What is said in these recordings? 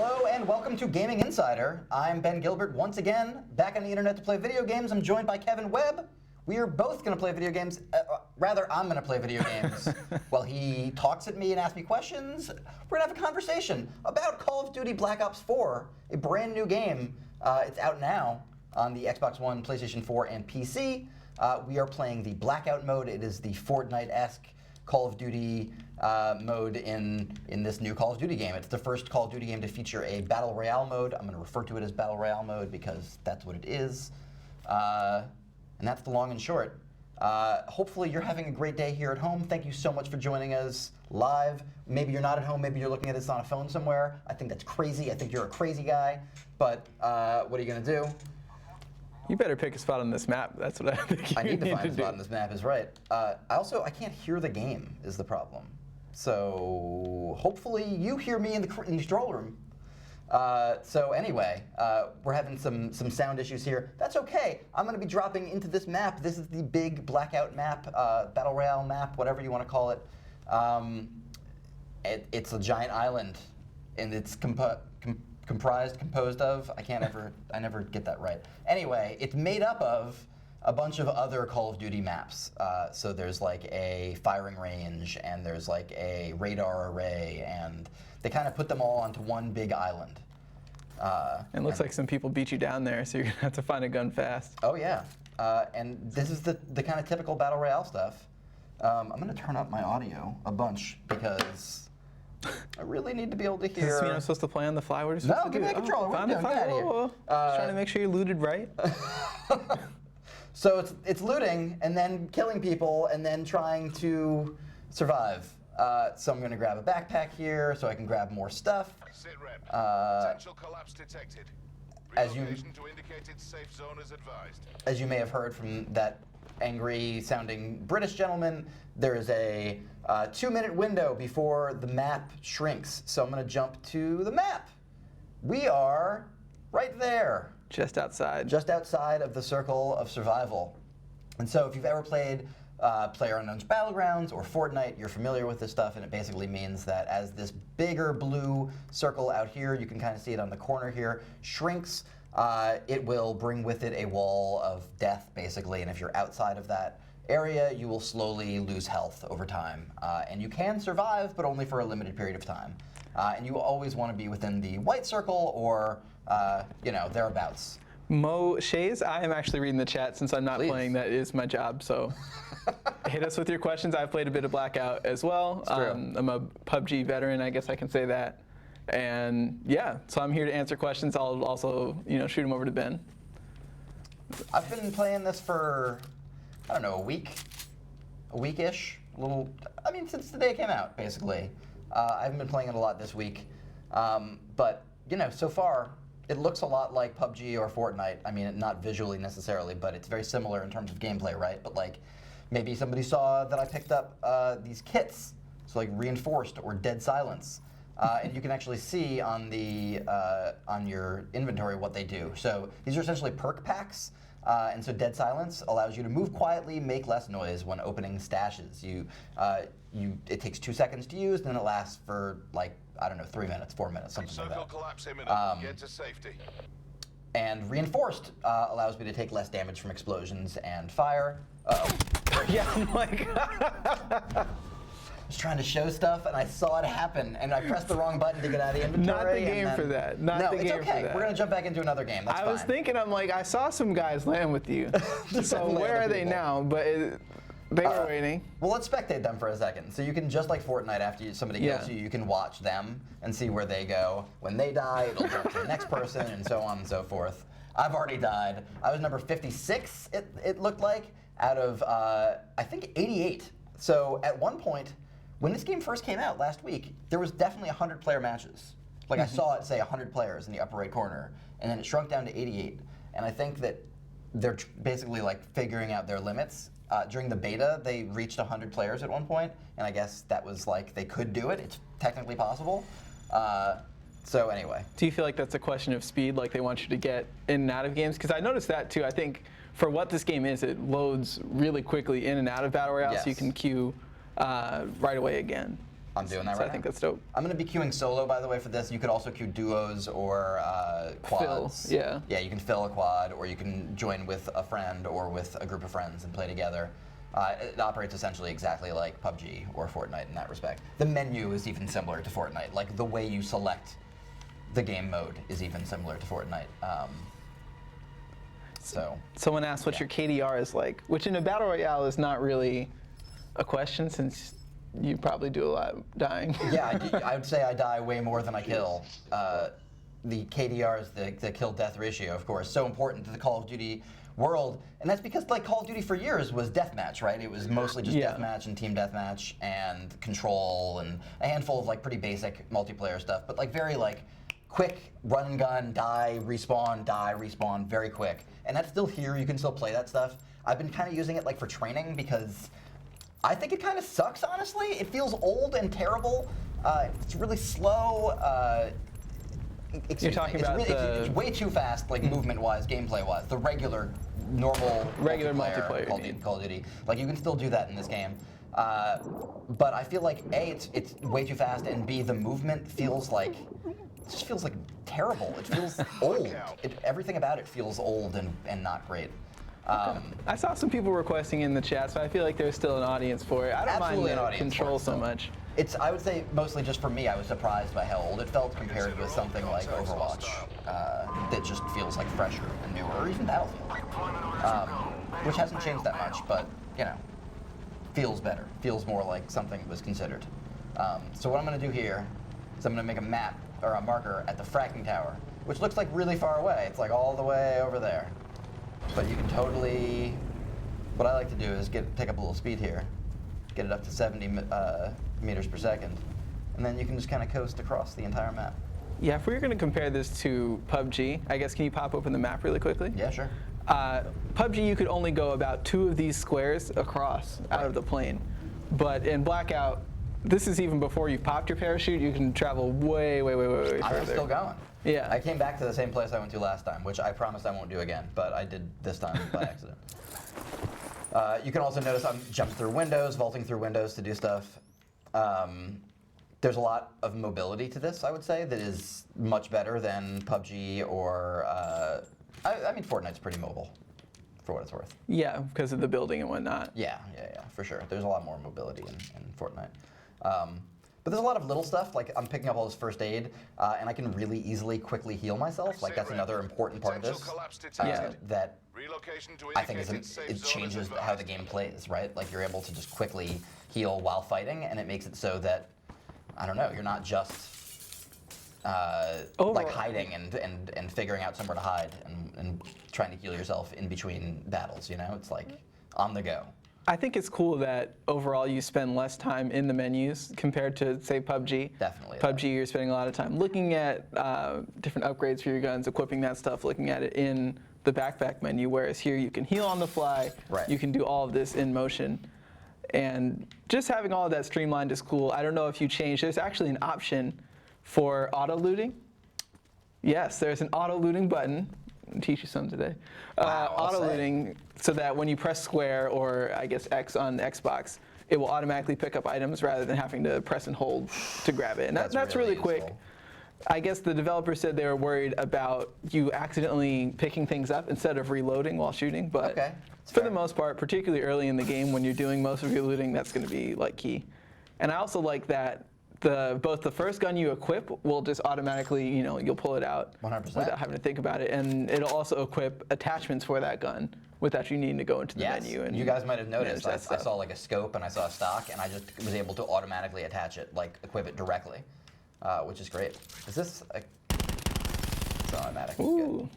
Hello and welcome to Gaming Insider. I'm Ben Gilbert once again, back on the internet to play video games. I'm joined by Kevin Webb. We are both going to play video games. Rather, I'm going to play video games while he talks at me and asks me questions. We're going to have a conversation about Call of Duty Black Ops 4, a brand new game. It's out now on the Xbox One, PlayStation 4, and PC. We are playing the Blackout mode. It is the Fortnite-esque Call of Duty mode in this new Call of Duty game. It's the first Call of Duty game to feature a Battle Royale mode. I'm going to refer to it as Battle Royale mode because that's what it is. And that's the long and short. Hopefully you're having a great day here at home. Thank you so much for joining us live. Maybe you're not at home. Maybe you're looking at this on a phone somewhere. I think that's crazy. I think you're a crazy guy. But what are you going to do? You better pick a spot on this map. That's what I think. I need to find a spot on this map, is right. I can't hear the game, is the problem. So hopefully you hear me in the control room. So anyway, we're having some sound issues here. That's okay. I'm going to be dropping into this map. This is the big Blackout map, Battle Royale map, whatever you want to call it. It's a giant island, and it's composed of, I never get that right. Anyway, it's made up of a bunch of other Call of Duty maps. So there's like a firing range, and there's like a radar array, and they kind of put them all onto one big island. It looks like some people beat you down there, so you're gonna have to find a gun fast. Oh yeah, and this is the kind of typical Battle Royale stuff. I'm gonna turn up my audio a bunch because I really need to be able to hear. Does this mean I'm supposed to play on the fly? What are you supposed to do? No, give me a controller. What are you doing? Get out of here. Just trying to make sure you're looted right. So it's looting and then killing people and then trying to survive. So I'm going to grab a backpack here so I can grab more stuff. Sit rep. Potential collapse detected. Relocation to indicated safe zone is advised. As you may have heard from that angry-sounding British gentleman, there is a 2-minute window before the map shrinks. So I'm going to jump to the map. We are right there. Just outside. Just outside of the circle of survival. And so if you've ever played PlayerUnknown's Battlegrounds or Fortnite, you're familiar with this stuff, and it basically means that as this bigger blue circle out here, you can kind of see it on the corner here, shrinks, it will bring with it a wall of death, basically, and if you're outside of that area, you will slowly lose health over time. And you can survive, but only for a limited period of time. And you always want to be within the white circle or, thereabouts. Mo Shays, I am actually reading the chat since I'm not Please. playing. That is my job, so hit us with your questions. I've played a bit of Blackout as well. I'm a PUBG veteran, I guess I can say that. And yeah, so I'm here to answer questions. I'll also, shoot them over to Ben. I've been playing this for, I don't know, a week-ish, since the day it came out, basically. I haven't been playing it a lot this week, but so far it looks a lot like PUBG or Fortnite. I mean, not visually necessarily, but it's very similar in terms of gameplay, right? But like, maybe somebody saw that I picked up these kits, so like Reinforced or Dead Silence. And you can actually see on your inventory what they do. So these are essentially perk packs, and so Dead Silence allows you to move quietly, make less noise when opening stashes. It takes 2 seconds to use, and then it lasts for 3 minutes, 4 minutes, something like that. Circle collapse imminent. Get to safety. And Reinforced allows me to take less damage from explosions and fire. Yeah, I'm like. I was trying to show stuff, and I saw it happen, and I pressed the wrong button to get out of the inventory. Not the game for that. No, it's okay. We're going to jump back into another game. That's fine. I was thinking, I saw some guys land with you. So where are they now? But they were waiting. Well, let's spectate them for a second. So you can, just like Fortnite, after somebody kills you, you can watch them and see where they go. When they die, it'll jump to the next person, and so on and so forth. I've already died. I was number 56, it looked like, out of, I think, 88. So at one point, when this game first came out last week, there was definitely 100-player matches. I saw it say 100 players in the upper right corner, and then it shrunk down to 88. And I think that they're basically figuring out their limits. During the beta, they reached 100 players at one point, and I guess that was they could do it. It's technically possible. So anyway. Do you feel like that's a question of speed, they want you to get in and out of games? Because I noticed that too. I think for what this game is, it loads really quickly in and out of Battle Royale, so you can queue right away again. I'm doing that So right I think now. that's dope. I'm going to be queuing solo, by the way, for this. You could also queue duos or quads. Fill, yeah. Yeah, you can fill a quad, or you can join with a friend or with a group of friends and play together. It operates essentially exactly like PUBG or Fortnite in that respect. The menu is even similar to Fortnite. Like, the way you select the game mode is even similar to Fortnite. Someone asked what your KDR is like, which in a Battle Royale is not really a question since you probably do a lot dying. Yeah, I would say I die way more than I kill. The KDR is the kill-death ratio, of course, so important to the Call of Duty world, and that's because like Call of Duty for years was deathmatch, right? It was mostly just deathmatch and team deathmatch and control and a handful of like pretty basic multiplayer stuff, but like very like quick run and gun, die, respawn, very quick. And that's still here. You can still play that stuff. I've been kind of using it like for training because I think it kind of sucks, honestly. It feels old and terrible. It's really slow. You're talking about it's way too fast, like movement-wise, gameplay-wise. The regular, normal multiplayer Call of Duty. Like you can still do that in this game. But I feel like A, it's way too fast, and B, the movement feels like it just feels like terrible. It feels old. Everything about it feels old and not great. I saw some people requesting in the chat, so I feel like there's still an audience for it. I don't mind the control so much. I would say mostly just for me, I was surprised by how old it felt compared with something like Overwatch that just feels like fresher and newer, or even Battlefield, which hasn't changed that much, but you know, feels better. Feels more like something was considered. So what I'm going to do here is I'm going to make a map or a marker at the fracking tower, which looks like really far away. It's like all the way over there. But you can totally, what I like to do is pick up a little speed here, get it up to 70 meters per second, and then you can just kind of coast across the entire map. Yeah, if we were going to compare this to PUBG, I guess can you pop open the map really quickly? Yeah, sure. PUBG, you could only go about 2 of these squares across out of the plane. But in Blackout, this is even before you popped your parachute, you can travel way further. I'm still going. Yeah. I came back to the same place I went to last time, which I promised I won't do again, but I did this time by accident. You can also notice I'm jumping through windows, vaulting through windows to do stuff. There's a lot of mobility to this, I would say, that is much better than PUBG or, I mean, Fortnite's pretty mobile, for what it's worth. Yeah, because of the building and whatnot. Yeah, for sure. There's a lot more mobility in Fortnite. But there's a lot of little stuff, like I'm picking up all this first aid, and I can really easily, quickly heal myself. Like that's another important part of this that I think it changes how the game plays, right? Like you're able to just quickly heal while fighting, and it makes it so that, I don't know, you're not just like hiding and figuring out somewhere to hide and trying to heal yourself in between battles, you know? It's like on the go. I think it's cool that overall you spend less time in the menus compared to, say, PUBG. Definitely. PUBG, you're spending a lot of time looking at different upgrades for your guns, equipping that stuff, looking at it in the backpack menu, whereas here you can heal on the fly, you can do all of this in motion. And just having all of that streamlined is cool. I don't know if you changed, there's actually an option for auto-looting. Yes, there's an auto-looting button. I'll teach you something today. Auto-looting, so that when you press square or I guess X on Xbox, it will automatically pick up items rather than having to press and hold to grab it. And that's really quick. Useful. I guess the developers said they were worried about you accidentally picking things up instead of reloading while shooting, but for the most part, particularly early in the game when you're doing most of your looting, that's going to be like key. And I also like that both the first gun you equip will just automatically, you know, you'll pull it out 100%. without having to think about it, and it'll also equip attachments for that gun without you needing to go into the menu. And you guys might have noticed I stuff. saw like a scope and I saw a stock, and I just was able to automatically attach it, like equip it directly, which is great. Is this it's automatic? Ooh.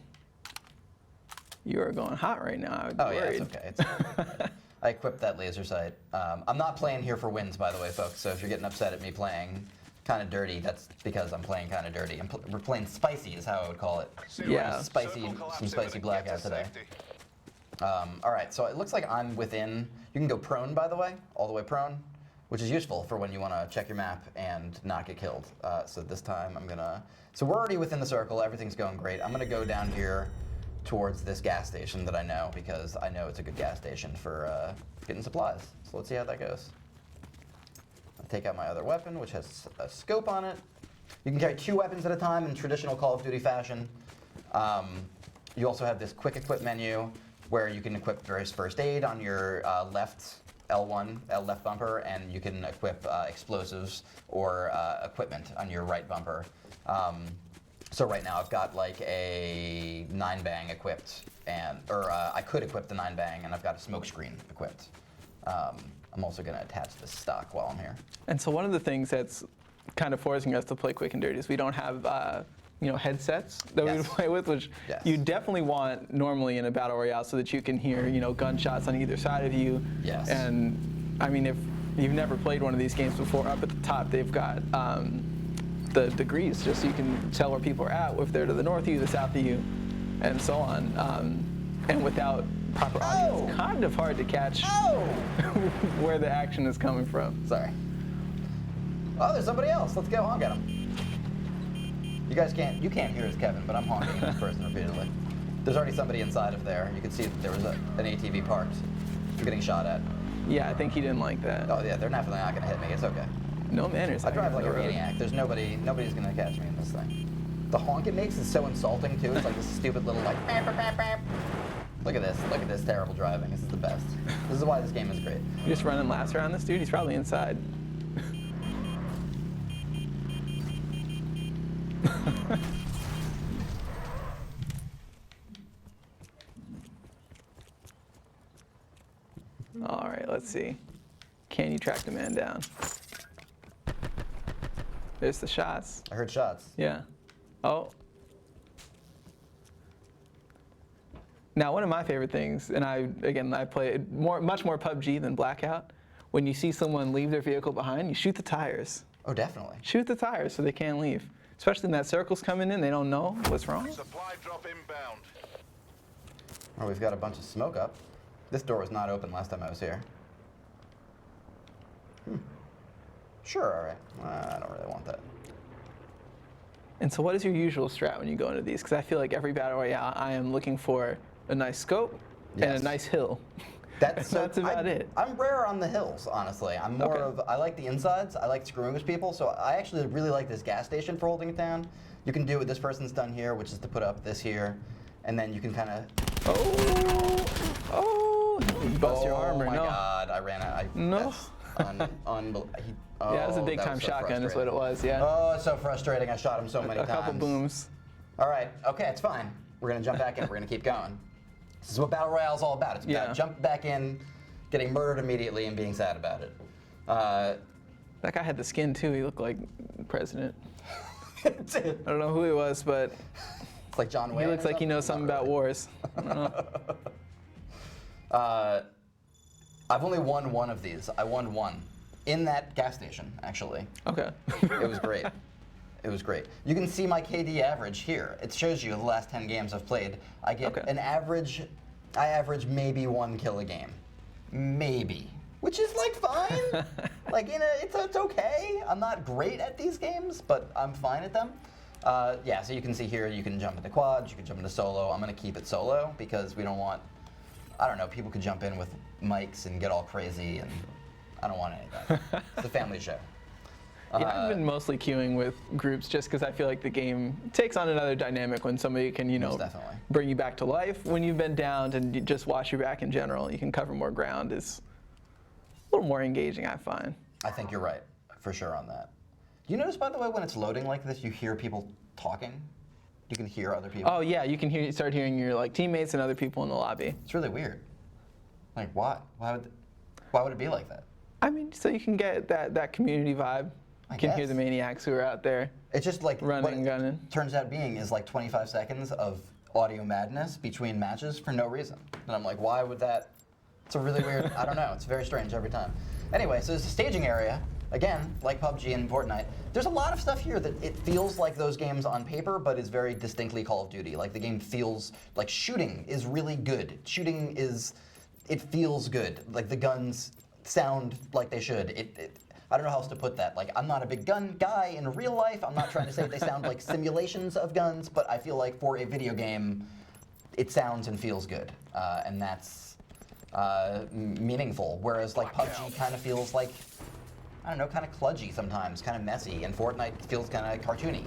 You are going hot right now. I'd be worried. Yeah, it's okay. I equipped that laser sight. I'm not playing here for wins, by the way, folks. So if you're getting upset at me playing kind of dirty, that's because I'm playing kind of dirty. We're playing spicy, is how I would call it. Yeah. Some spicy Blackout today. All right, so it looks like I'm within. You can go prone, by the way, all the way prone, which is useful for when you want to check your map and not get killed. So this time I'm gonna. So we're already within the circle. Everything's going great. I'm gonna go down here towards this gas station that I know, because I know it's a good gas station for getting supplies. So let's see how that goes. take out my other weapon, which has a scope on it. You can carry 2 weapons at a time in traditional Call of Duty fashion. You also have this quick equip menu where you can equip various first aid on your left L1, left bumper, and you can equip explosives or equipment on your right bumper. So right now I've got like a 9-bang equipped, or I could equip the 9-bang, and I've got a smoke screen equipped. I'm also going to attach this stock while I'm here. And so one of the things that's kind of forcing us to play quick and dirty is we don't have headsets that we would play with, which you definitely want normally in a battle royale so that you can hear gunshots on either side of you. Yes. And I mean, if you've never played one of these games before, up at the top they've got the degrees, just so you can tell where people are at, if they're to the north of you, the south of you, and so on. And without proper audio, it's kind of hard to catch where the action is coming from. Sorry. Oh, there's somebody else. Let's go honk at him. You can't hear us, Kevin, but I'm honking at this person repeatedly. There's already somebody inside of there. You can see that there was an ATV parked. You're getting shot at. Yeah, I think he didn't like that. Oh yeah, they're definitely not gonna hit me. It's okay. No manners. I drive like a maniac. There's nobody's gonna catch me in this thing. The honk it makes is so insulting too. It's like this stupid little like. Look at this terrible driving. This is the best. This is why this game is great. You're just running laps around this dude. He's probably inside. All right, let's see. Can you track the man down? There's the shots. I heard shots. Yeah. Oh. Now, one of my favorite things, and I play much more PUBG than Blackout. When you see someone leave their vehicle behind, you shoot the tires. Oh, definitely. Shoot the tires so they can't leave. Especially when that circle's coming in, they don't know what's wrong. Supply drop inbound. Oh, we've got a bunch of smoke up. This door was not open last time I was here. Sure, all right. I don't really want that. And so what is your usual strat when you go into these? Because I feel like every Battle Royale, I am looking for a nice scope and a nice hill. That's about it. I'm rare on the hills, honestly. I'm more of, I like the insides. I like screwing with people, so I actually really like this gas station for holding it down. You can do what this person's done here, which is to put up this here, and then you can kind of... You bust your armor. Oh my God, I ran out. No. Yeah, it was a big time shotgun is what it was, yeah. Oh, it's so frustrating. I shot him so many times. A couple booms. All right, okay, it's fine. We're gonna jump back in. We're gonna keep going. This is what Battle Royale is all about. It's about jumping back in, getting murdered immediately, and being sad about it. That guy had the skin too. He looked like the president. I don't know who he was, but it's like John Wayne. He looks like he knows something about wars. I don't know. I've only won one of these. I won one in that gas station, actually. Okay. It was great. It was great. You can see my KD average here. It shows you the last 10 games I've played. I get an average, I average maybe 1 kill a game. Maybe. Which is like fine. Like, it's okay. I'm not great at these games, but I'm fine at them. Yeah, so you can see here, you can jump into quads, you can jump into solo. I'm gonna keep it solo because we don't want, I don't know, people could jump in with mics and get all crazy, and I don't want any of that. It's a family show. Yeah, I've been mostly queuing with groups just because I feel like the game takes on another dynamic when somebody can, bring you back to life when you've been downed and just watch your back in general. You can cover more ground. Is a little more engaging, I find. I think you're right, for sure on that. You notice, by the way, when it's loading like this, you hear people talking? You can hear other people? Oh yeah, you can start hearing your teammates and other people in the lobby. It's really weird. Like, why? Why would it be like that? I mean, so you can get that community vibe. You can hear the maniacs who are out there. It's just like running and gunning. Turns out being is like 25 seconds of audio madness between matches for no reason. And I'm like, why would that? It's a really weird, I don't know, it's very strange every time. Anyway, so there's a staging area, again, like PUBG and Fortnite. There's a lot of stuff here that it feels like those games on paper, but is very distinctly Call of Duty. Like the game feels, like shooting is really good. Shooting is, it feels good. Like the guns sound like they should. I don't know how else to put that. Like, I'm not a big gun guy in real life. I'm not trying to say they sound like simulations of guns, but I feel like for a video game, it sounds and feels good. And that's meaningful. Whereas like PUBG kind of feels like I don't know, kind of kludgy sometimes, kind of messy, and Fortnite feels kind of cartoony.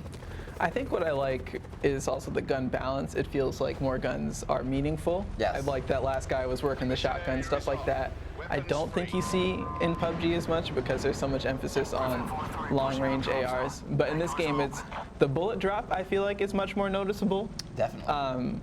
I think what I like is also the gun balance. It feels like more guns are meaningful. Yes. I like that last guy was working the shotgun, stuff like that. I don't think you see in PUBG as much because there's so much emphasis on long-range ARs. But in this game, it's the bullet drop, I feel like, is much more noticeable. Definitely.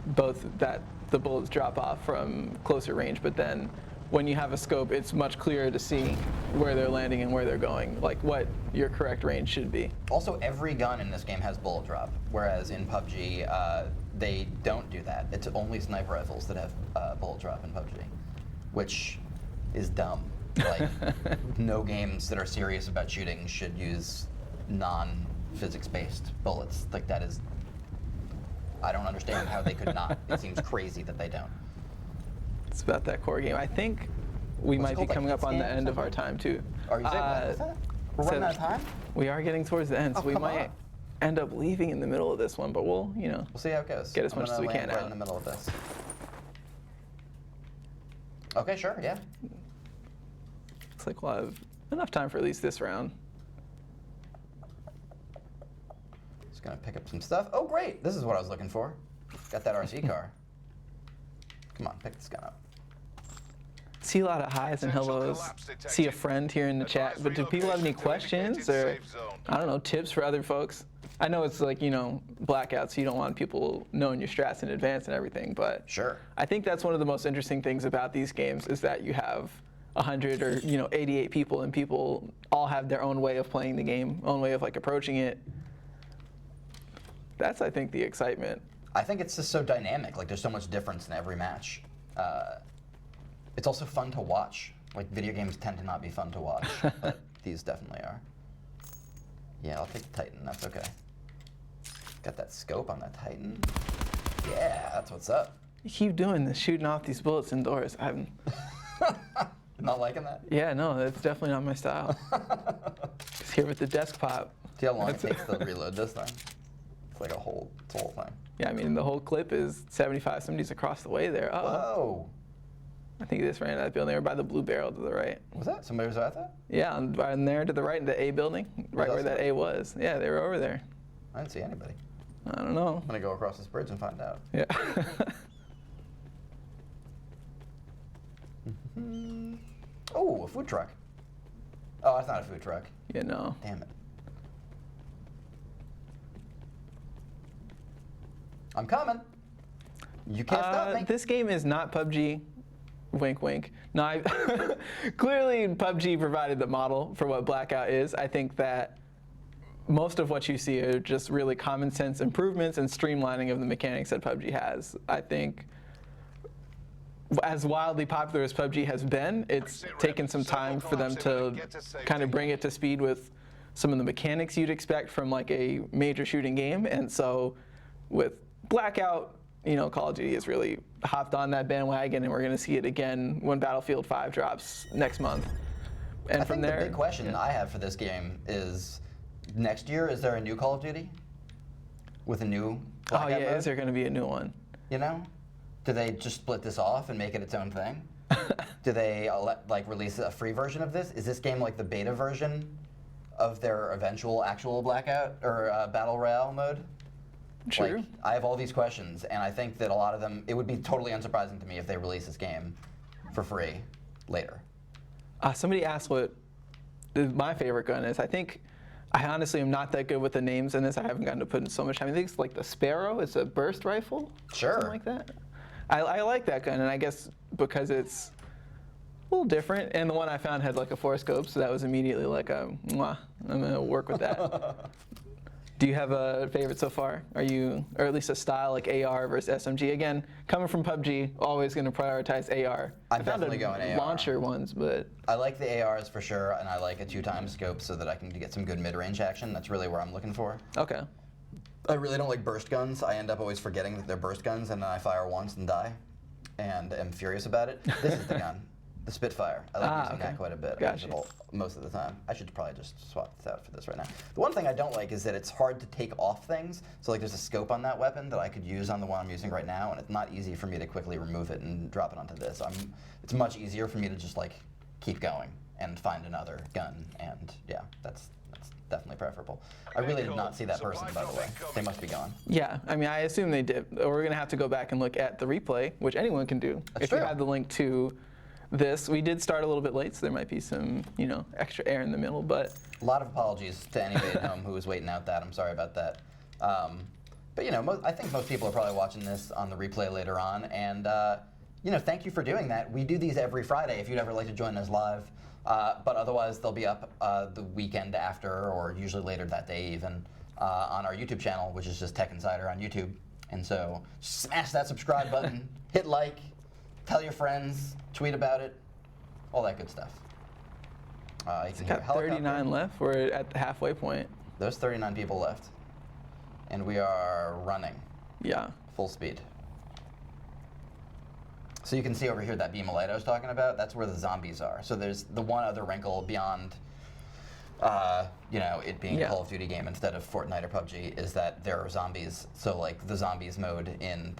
Both that the bullets drop off from closer range, but then when you have a scope, it's much clearer to see where they're landing and where they're going, like what your correct range should be. Also, every gun in this game has bullet drop, whereas in PUBG, they don't do that. It's only sniper rifles that have bullet drop in PUBG, which is dumb. Like, no games that are serious about shooting should use non-physics-based bullets. Like, that is, I don't understand how they could not. It seems crazy that they don't. It's about that core game. I think we What's it might be called, like coming up on the Hitscan or end of our something? time too. Are you saying what's that? We're running out of time? We are getting towards the end, so Oh, we come might on. end up leaving in the middle of this one, but we'll, We'll see how it goes. Get as much as we I'm gonna can land right out. in the middle of this. Okay, sure, yeah. Looks like we'll have enough time for at least this round. Just gonna pick up some stuff. Oh, great! This is what I was looking for. Got that RC car. Come on, pick this gun up. See a lot of highs and hellos. See a friend here in the chat, but do people have any questions or, I don't know, tips for other folks? I know it's like, Blackout, so you don't want people knowing your strats in advance and everything, but Sure. I think that's one of the most interesting things about these games is that you have 100 or 88 people, and people all have their own way of playing the game, own way of like approaching it. That's, I think, the excitement. I think it's just so dynamic. Like, there's so much difference in every match. It's also fun to watch. Like, video games tend to not be fun to watch, but these definitely are. Yeah, I'll take the Titan. That's okay. Got that scope on that Titan. Yeah, that's what's up. You keep doing this, shooting off these bullets indoors. Not liking that? Yeah, no, that's definitely not my style. Just here with the desk pop. See how long it takes to reload this thing? It's like it's a whole thing. Yeah, I mean, the whole clip is 75, somebody's across the way there. Uh-oh. Whoa. I think they just ran out of that building. They were by the blue barrel to the right. Was that? Somebody was at that? Yeah, and there to the right, in the A building, right where that A was. Yeah, they were over there. I didn't see anybody. I don't know. I'm gonna go across this bridge and find out. Yeah. Oh, a food truck. Oh, that's not a food truck. Yeah, no. Damn it. I'm coming. You can't stop me. This game is not PUBG. Wink, wink. No, clearly PUBG provided the model for what Blackout is. I think that most of what you see are just really common sense improvements and streamlining of the mechanics that PUBG has. I think as wildly popular as PUBG has been, it's taken some time for them to kind of bring it to speed with some of the mechanics you'd expect from like a major shooting game. And so with Blackout, Call of Duty has really hopped on that bandwagon, and we're going to see it again when Battlefield 5 drops next month. And I from think there, the big question I have for this game is, next year, is there a new Call of Duty? With a new Blackout mode? is there going to be a new one? Do they just split this off and make it its own thing? Do they release a free version of this? Is this game like the beta version of their eventual actual Blackout or Battle Royale mode? True. Like, I have all these questions, and I think that a lot of them, it would be totally unsurprising to me if they release this game for free later. Somebody asked what my favorite gun is. I honestly am not that good with the names in this. I haven't gotten to put in so much time. I think it's like the Sparrow. It's a burst rifle. Sure. Something like that. I like that gun, and I guess because it's a little different, and the one I found had like a 4-scope, so that was immediately like mwah, I'm gonna work with that. Do you have a favorite so far? Or at least a style like AR versus SMG? Again, coming from PUBG, always going to prioritize AR. I'm definitely going AR. Launcher ones, but I like the ARs for sure, and I like a 2x scope so that I can get some good mid-range action. That's really where I'm looking for. okay. I really don't like burst guns. I end up always forgetting that they're burst guns, and then I fire once and die, and am furious about it. This is the gun, the Spitfire. I like using that quite a bit. Gotcha. I use it most of the time. I should probably just swap this out for this right now. The one thing I don't like is that it's hard to take off things. So like there's a scope on that weapon that I could use on the one I'm using right now, and it's not easy for me to quickly remove it and drop it onto this. It's much easier for me to just like keep going and find another gun, and yeah, that's definitely preferable. I really did not see that person, by the way. They must be gone. Yeah, I mean, I assume they did. We're going to have to go back and look at the replay, which anyone can do. That's if true. you have the link to this. We did start a little bit late, so there might be some, extra air in the middle, but... A lot of apologies to anybody at home who was waiting out that. I'm sorry about that. But, I think most people are probably watching this on the replay later on, and, thank you for doing that. We do these every Friday if you'd ever like to join us live. But otherwise, they'll be up the weekend after, or usually later that day even, on our YouTube channel, which is just Tech Insider on YouTube. And so smash that subscribe button, hit like, tell your friends, tweet about it, all that good stuff. It's got 39 left. We're at the halfway point. There's 39 people left. And we are running. Yeah. Full speed. So you can see over here that beam of light I was talking about, that's where the zombies are. So there's the one other wrinkle beyond, it being a Call of Duty game instead of Fortnite or PUBG is that there are zombies. So like the zombies mode in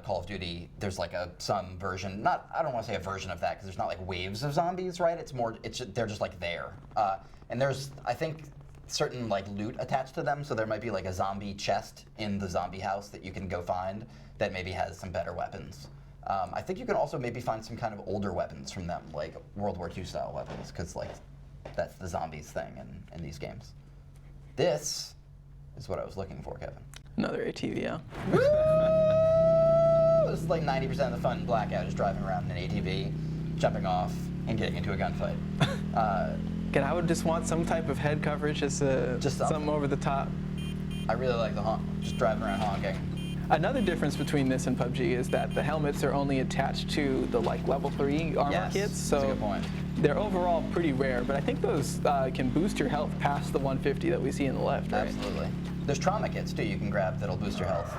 Call of Duty, there's like some version, I don't want to say a version of that because there's not like waves of zombies, right? They're just like there. And there's, I think, certain like loot attached to them, so there might be like a zombie chest in the zombie house that you can go find that maybe has some better weapons. I think you can also maybe find some kind of older weapons from them, like World War II style weapons, because like that's the zombies thing in these games. This is what I was looking for, Kevin. Another ATV, yeah. This is like 90% of the fun in Blackout is driving around in an ATV, jumping off, and getting into a gunfight. Again, I would just want some type of head coverage, just something over the top. I really like the honk, just driving around honking. Another difference between this and PUBG is that the helmets are only attached to the level 3 armor kits, so that's a good point. They're overall pretty rare, but I think those can boost your health past the 150 that we see in the left, right? Absolutely. There's trauma kits too you can grab that'll boost your health.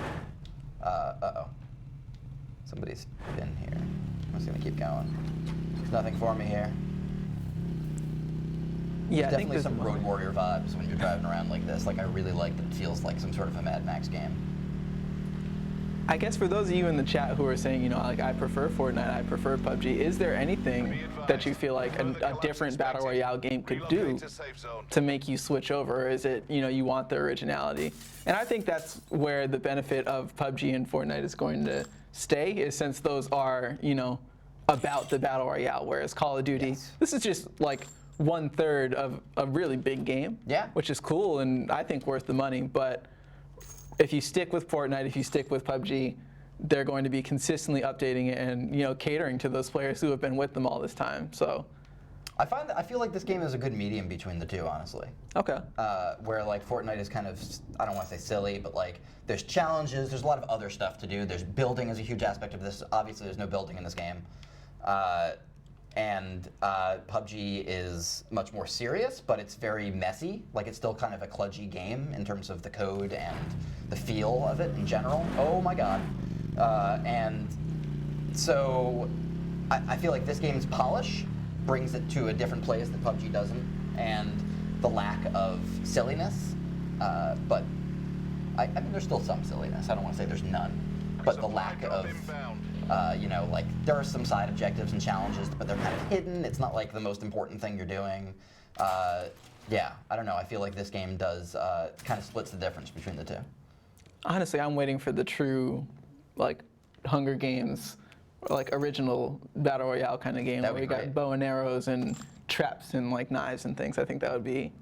Uh-oh. Somebody's been here. I'm just gonna keep going. There's nothing for me here. Yeah, There's definitely some Road Warrior vibes when you're driving around like this. Like I really like that it feels like some sort of a Mad Max game. I guess for those of you in the chat who are saying, I prefer Fortnite, I prefer PUBG, is there anything that you feel like a different Battle Royale game could do to make you switch over? Or is it, you want the originality? And I think that's where the benefit of PUBG and Fortnite is going to stay, is since those are, about the Battle Royale, whereas Call of Duty, this is just like 1/3 of a really big game, which is cool and I think worth the money, but if you stick with Fortnite, if you stick with PUBG, they're going to be consistently updating it and catering to those players who have been with them all this time. So, I feel like this game is a good medium between the two, honestly. Okay. Where like Fortnite is kind of, I don't want to say silly, but like there's challenges, there's a lot of other stuff to do. There's building is a huge aspect of this. Obviously, there's no building in this game. And PUBG is much more serious, but it's very messy. Like it's still kind of a kludgy game in terms of the code and the feel of it in general. Oh my god. And so I feel like this game's polish brings it to a different place that PUBG doesn't, and the lack of silliness. But I mean, there's still some silliness. I don't want to say there's none, but the lack of like there are some side objectives and challenges, but they're kind of hidden. It's not like the most important thing you're doing. Yeah, I don't know. I feel like this game does kind of splits the difference between the two. Honestly, I'm waiting for the true, like, Hunger Games, like original Battle Royale kind of game where you got bow and arrows and traps and like knives and things. I think that would be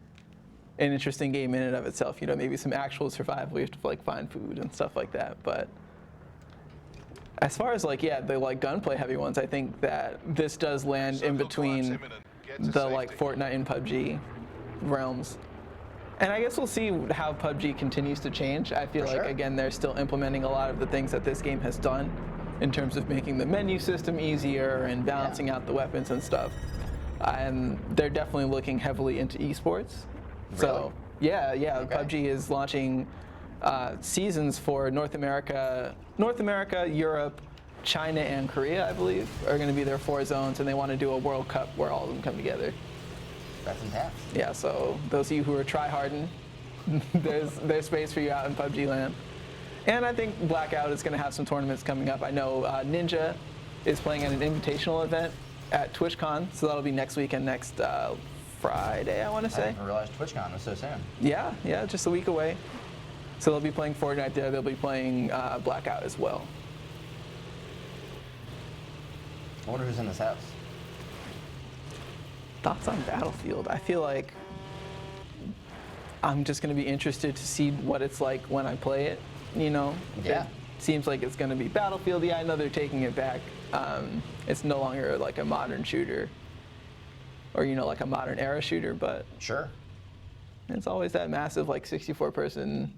an interesting game in and of itself. Maybe some actual survival. You have to like find food and stuff like that, but. As far as the gunplay heavy ones, I think that this does land in between the Fortnite and PUBG realms. And I guess we'll see how PUBG continues to change. I feel like, again, they're still implementing a lot of the things that this game has done in terms of making the menu system easier and balancing out the weapons and stuff. And they're definitely looking heavily into esports. Really? So, yeah, PUBG is launching seasons for North America, Europe, China, and Korea, I believe, are going to be their 4 zones, and they want to do a World Cup where all of them come together. That's intense. Yeah, so those of you who are tryharding, there's space for you out in PUBG land. And I think Blackout is going to have some tournaments coming up. I know Ninja is playing at an invitational event at TwitchCon, so that'll be next weekend, next Friday, I want to I say. didn't realize TwitchCon was so soon. Yeah, just a week away. So they'll be playing Fortnite there. They'll be playing Blackout as well. I wonder who's in this house. Thoughts on Battlefield? I feel like I'm just going to be interested to see what it's like when I play it, you know? Yeah. It seems like it's going to be Battlefield. Yeah, I know they're taking it back. It's no longer like a modern shooter or, you know, like a modern era shooter, but Sure. it's always that massive, like 64-person,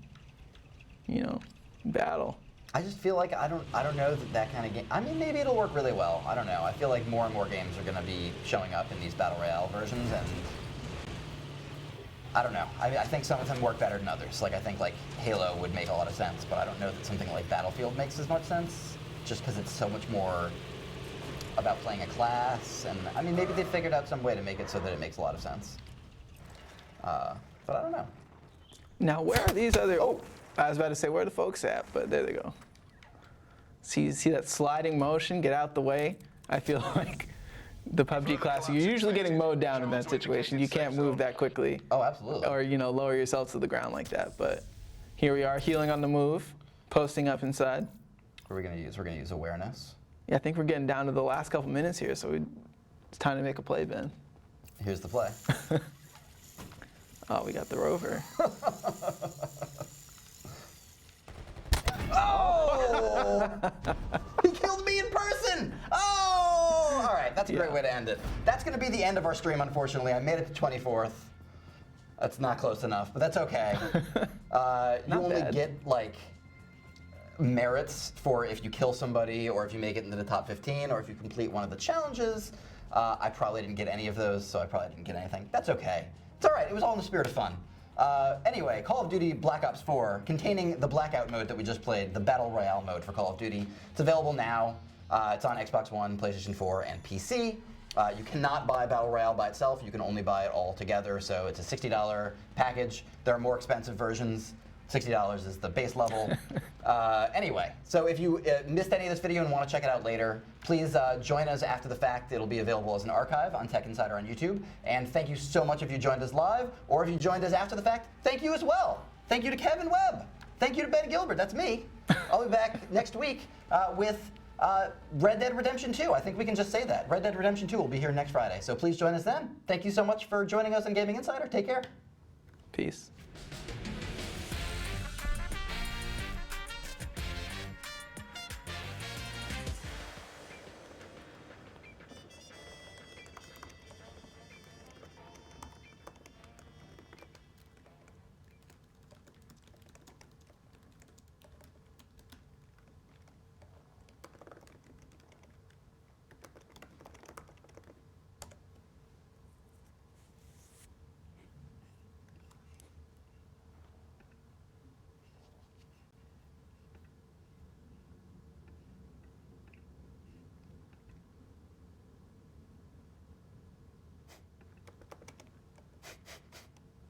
you know, battle. I just feel like I don't know that kind of game. I mean, maybe it'll work really well. I don't know. I feel like more and more games are going to be showing up in these Battle Royale versions, and I don't know. I think some of them work better than others. Like, I think like Halo would make a lot of sense, but I don't know that something like Battlefield makes as much sense, just because it's so much more about playing a class. And I mean, maybe they figured out some way to make it so that it makes a lot of sense. But I don't know. Now, where are these other? Oh, I was about to say where are the folks at, but there they go. See that sliding motion? Get out the way. I feel like the PUBG Classic, you're usually getting mowed down in that situation. You can't move that quickly. Oh, absolutely. Or, you know, lower yourself to the ground like that. But here we are, healing on the move, posting up inside. What are we going to use? We're going to use awareness. Yeah, I think we're getting down to the last couple minutes here, so it's time to make a play, Ben. Here's the play. Oh, we got the rover. Oh! He killed me in person! Oh! All right, that's a great way to end it. That's going to be the end of our stream, unfortunately. I made it to 24th. That's not close enough, but that's okay. You only get, like, merits for if you kill somebody, or if you make it into the top 15, or if you complete one of the challenges. I probably didn't get any of those, so I probably didn't get anything. That's okay. It's all right. It was all in the spirit of fun. Anyway, Call of Duty Black Ops 4, containing the Blackout mode that we just played, the Battle Royale mode for Call of Duty. It's available now. It's on Xbox One, PlayStation 4, and PC. You cannot buy Battle Royale by itself. You can only buy it all together, so it's a $60 package. There are more expensive versions. $60 is the base level. Anyway, so if you missed any of this video and want to check it out later, please join us after the fact. It'll be available as an archive on Tech Insider on YouTube. And thank you so much if you joined us live, or if you joined us after the fact, thank you as well. Thank you to Kevin Webb. Thank you to Ben Gilbert. That's me. I'll be back next week with Red Dead Redemption 2. I think we can just say that. Red Dead Redemption 2 will be here next Friday. So please join us then. Thank you so much for joining us on Gaming Insider. Take care. Peace.